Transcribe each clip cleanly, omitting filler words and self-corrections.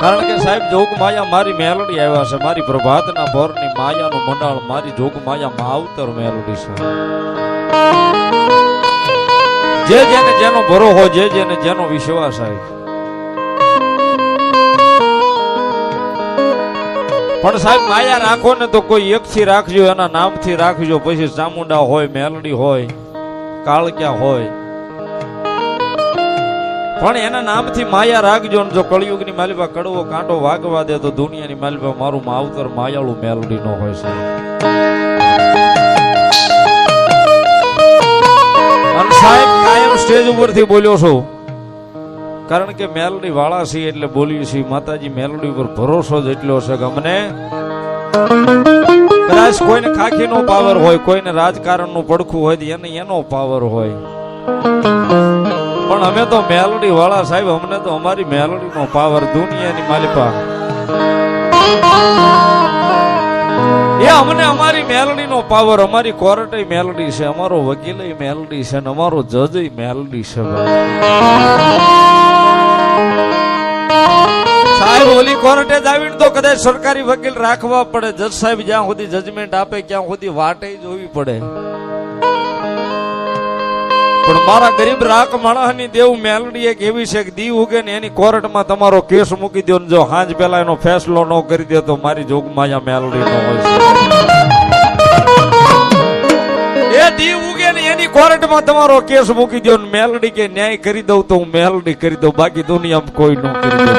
કારણ કે સાહેબ જોગ માયા મારી મેલડી આવ્યા છે, મારી પ્રભાતના ભોરની માયાનું મંડાળ મારી જોગ માયા માવતર મેલડી છે. જે જેને જેનો ભરોસો, જે જેને જેનો વિશ્વાસ આવે. પણ સાહેબ માયા રાખો ને તો કોઈ એક થી રાખજો, એના નામથી રાખજો. પછી ચામુંડા હોય, મેલડી હોય, કાળક્યા હોય, પણ એના નામથી માયા રાખજો. જો કળિયુગની માલિપા કડવો કાંટો વાગવા દે તો દુનિયાની માલિપા મારું માવતર માયાળું મેલડી નો હોય છે. અને સાહેબ કાયમ સ્ટેજ ઉપરથી બોલ્યો છું, કારણ કે મેલડી વાળા છીએ એટલે બોલીએ છીએ. માતાજી મેલડી ઉપર ભરોસો જ એટલો છે કે અમને કદાચ કોઈને ખાખી નો પાવર હોય, કોઈને રાજકારણ નું પડખું હોય, એને એનો પાવર હોય, પણ અમે તો મેલડી વાળા સાહેબ. અમને તો અમારી મેલડી નો પાવર દુનિયાની માલિપા એ અમને અમારી મેલડી નો પાવર. અમારી કોર્ટ મેલડી છે, અમારો વકીલ મેલડી છે, અમારો જજ મેલડી છે. સાહેબ ઓલી કોર્ટે જ આવીને તો કદાચ સરકારી વકીલ રાખવા પડે. જજ સાહેબ જ્યાં સુધી જજમેન્ટ આપે ત્યાં સુધી વાટે જોવી પડે. પણ મારા ગરીબ રાખ માણસની દેવ મેલડી એક એવી છે કે દી ઉગે ને એની કોર્ટમાં તમારો કેસ મૂકી દો ને જો હાંજ પેલા એનો ફેસલો ન કરી દે તો મારી જોગમાયા મેલડી નો હોય છે. એ દી ઉગે ને એની કોર્ટમાં તમારો કેસ મૂકી દો ને મેલડી કે ન્યાય કરી દઉં તો હું મેલડી કરી દઉં, બાકી દુનિયામાં કોઈ ન કરી દે.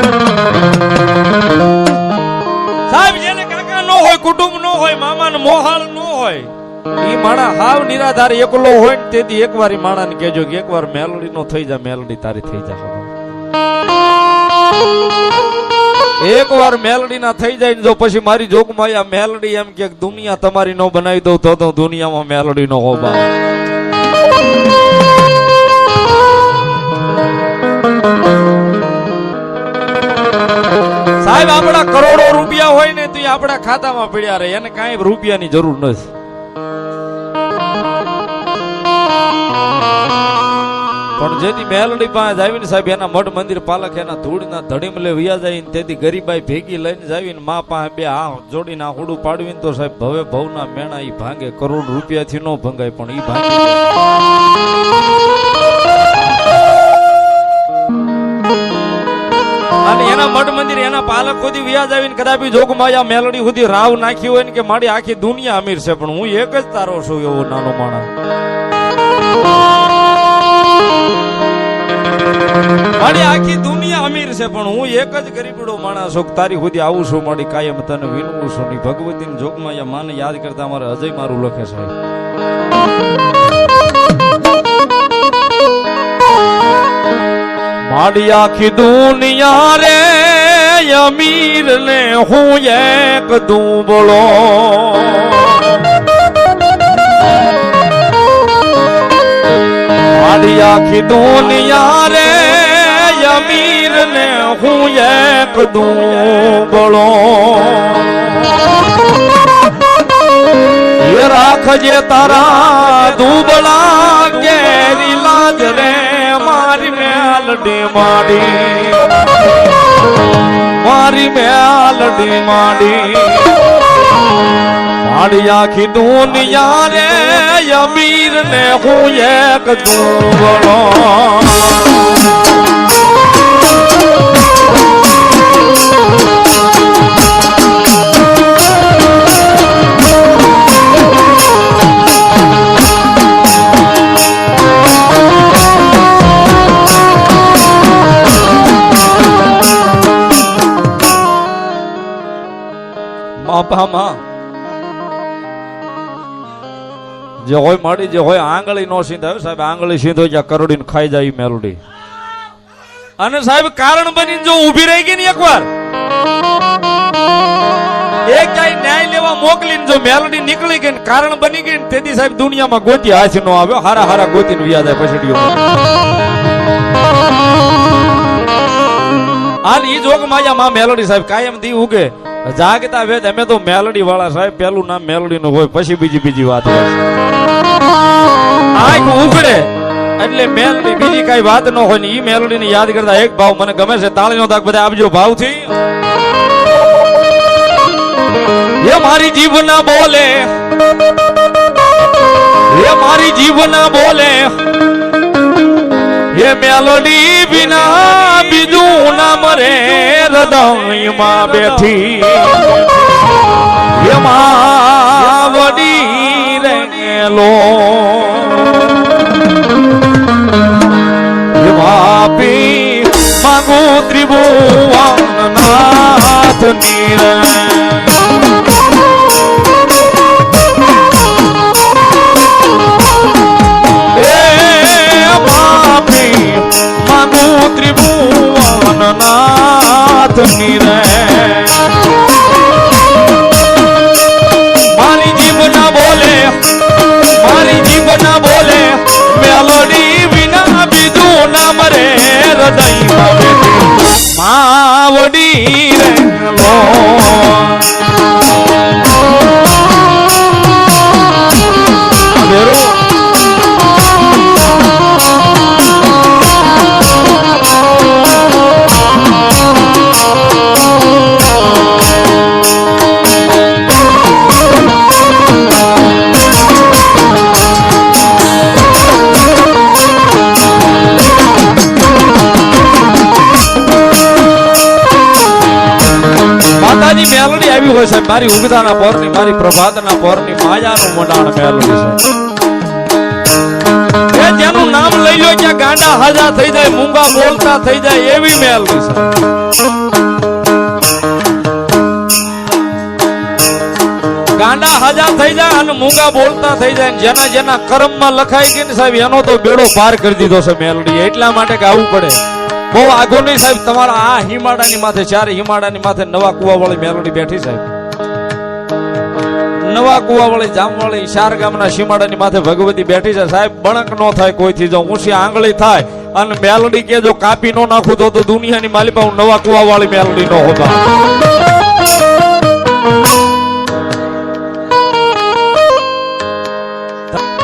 સાહેબ જેને કાકા ન હોય, કુટુંબ ન હોય, મામા ને મોહાળ ન હોય, ઈ માણા હાવ નિરાધાર એકલો હોય ને તેથી એકવાર ઈ માણા ને કહેજો કે એકવાર મેલડી નો થઈ જા, મેલડી તારી થઈ જા. એકવાર મેલડી ના થઈ જાય ને જો પછી મારી જોગમાયા મેલડી એમ કે દુનિયા તમારી નો બનાવી દઉં તો દુનિયામાં મેલડી નો હોબા. સાહેબ આપણા કરોડો રૂપિયા હોય ને તો આપણા ખાતામાં પડ્યા રહે, એને કાંઈ રૂપિયાની જરૂર નથી. પણ જેથી મેલડી પાસે આવીને સાહેબ એના મઠ મંદિર પાલક એના ધૂળના ધડીમ લે વ્યા જાય ને તેથી ગરીબાઈ ભેગી લઈને જાવીને મા પાસે બે આ જોડીને આહુડું પાડવીને તો સાહેબ ભવે ભવના મેણા ઈ ભાંગે. કરોડ રૂપિયાથી ન ભંગાય પણ ઈ ભાંગે. અને એના મઠ મંદિર એના પાલક સુધી વ્યાજ આવીને કદાપી જોગમાયા મેલડી સુધી રાવ નાખી હોય ને કે મારી આખી દુનિયા અમીર છે પણ હું એક જ તારો છું એવો નાનો માણસ. મારી આખી દુનિયા અમીર છે પણ હું એક જ ગરીબડો માણસ છું. તારી સુધી આવું છું, મારી કાયમ તને વિનવું છું. ની ભગવતી જોગમાયા માને યાદ કરતા મારે અજય મારું લખે છે. મારી આખી દુનિયા રે અમીર ને હું એક દુબળો. મારી આખી દુનિયા રે અમીર ને હું એક દુબળો. એ રાખજે તારા દુબળા કેરી લાજ રે મારી મેલડી માડી, મારી મેલડી માડી. મારી આખી દુનિયા રે અમીર ને હું એક દુબળો. બાપામાં જે હોય માડી જે હોય આંગળી નો સીધાય સાહેબ. આંગળી સીધો જ્યાં કરોડી ને ખાઈ જાય મેલડી. અને સાહેબ કારણ બની જો ઉભી રહી ગઈ ને એકવાર એ ક્યાંય ન્યાય લેવા મોકલીને જો મેલડી નીકળી ગઈ ને કારણ બની ગઈ ને તેથી સાહેબ દુનિયામાં ગોતી હાથ નો આવ્યો. હારા હારા ગોતી ને વ્યાજ પછડીઓ. અને ઈ જોગમાયા માં મેલડી સાહેબ કાયમ દી ઉગે જાગતા વેદ. અમે તો મેલડી વાળા સાહેબ, પેલું નામ મેલડી નું હોય પછી બીજી વાત હોય. આંખ ઉઘડે એટલે મેલડી બીજી કઈ વાત ન હોય ને ઈ મેલડી ને યાદ કરતા એક ભાવ મને ગમે છે તાળીનો તાક બધા આપજો ભાવથી એ મારી જીભ ના બોલે એ મારી જીભ ના બોલે એ મેલડી વિના બીજું ના મરે હૃદયમાં બેઠી એમાં વડી રેલો વાપી માંગુ ત્રિભુવન નાથ નીર ત્રિભુવન નાથ નીરે મારી જીભ ના બોલે મારી જીભ ના બોલે મેલોડી વિના બીજું ના મરે હૃદયમાં બેઠી માવડી રેલો મેલડી આવી હોય છે મારી ઉગતાના પોરની મારી પ્રભાતના પોરની માયાનું મોડાણ મેલડી છે એ જેનું નામ લઈ લો કે ગાંડા હાજા થઈ જાય મૂંગા બોલતા થઈ જાય એવી મેલડી છે ગાંડા હાજા થઈ જાય અને મૂંગા બોલતા થઈ જાય જેના જેના કર્મમાં લખાઈ ગઈ ને સાહેબ એનો તો બેડો પાર કરી દીધો છે મેલડી એટલા માટે કે આવવું પડે બહુ આગો નહીં સાહેબ તમારા આ હિમાડાની માથે ચારે હિમાડાની માથે નવા કુવા વાળી મેલડી બેઠી સાહેબ નવા કુવા વાળી જામવાળી ચાર ગામના હિમાડાની માથે ભગવતી બેઠી છે સાહેબ બણક નો થાય કોઈથી જો ઊંચી આંગળી થાય અને મેલડી કે જો કાપી નો નાખું તો દુનિયાની માલિકા હું નવા કુવા વાળી મેલડી નો હોતા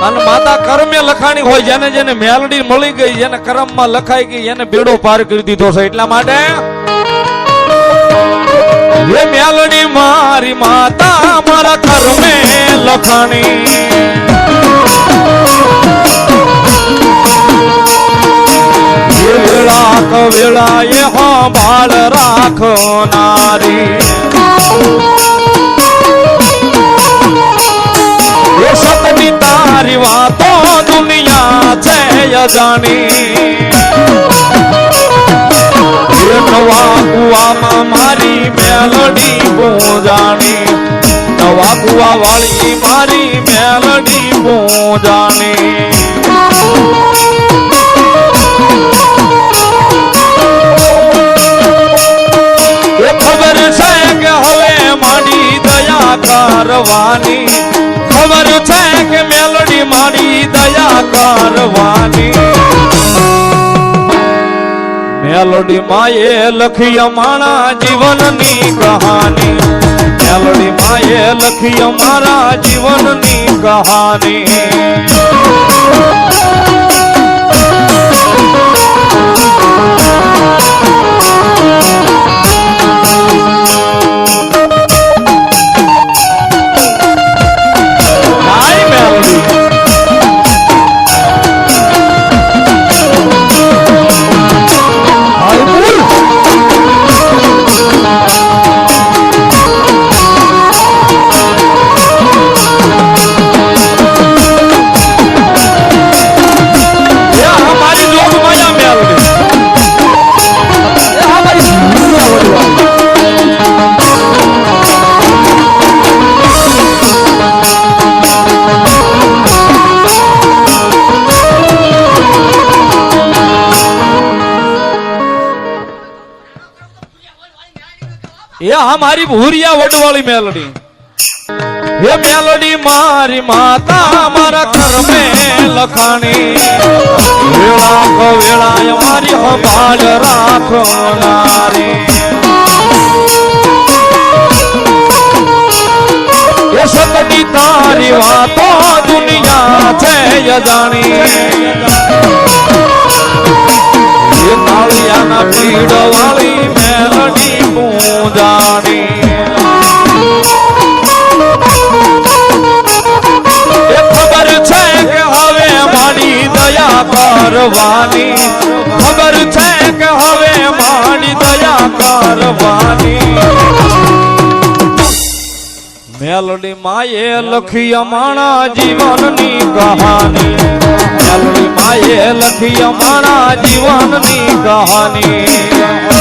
અને માતા કર્મે લખાણી હોય જેને જેને મેલડી મળી ગઈ જેને કર્મમાં લખાઈ ગઈ એને બેડો પાર કરી દીધો છે એટલા માટે એ મેલડી મારી માતા મારા કર્મે લખાણી વેળા કવેળાએ બાળ રાખનારી સતની તારી વાતો દુનિયા છે અજાણી નવા કુવામાં મારી મેલડી પૂજાણી નવા કુવા વાળી મારી મેલડી પૂજાણી ખબર છે કે હવે મારી દયા કરવાની ખબર છે કે મેલડી મારી દયા કરવાની મેલડી માએ લખી અમારા જીવનની કહાની મેલડી માએ લખી અમારા જીવનની કહાની ये हमारी भूरिया वडवाली मेलडी ये मेलडी मारी माता मारा घर में लखानी वेला को वेला हमारी हमाल राखो नारी ये सतनी तारी वातो दुनिया છે યજાણી એ તાળિયાના પીડ વાળી મેલડી પૂજાણી એ ખબર છે કે હવે મારી દયા કરવાની ખબર છે કે હવે મારી દયા કરવાની મેલડી માએ લખી અમાણા જીવનની કહાની મેલડી માએ લખી અમાણા જીવનની કહાની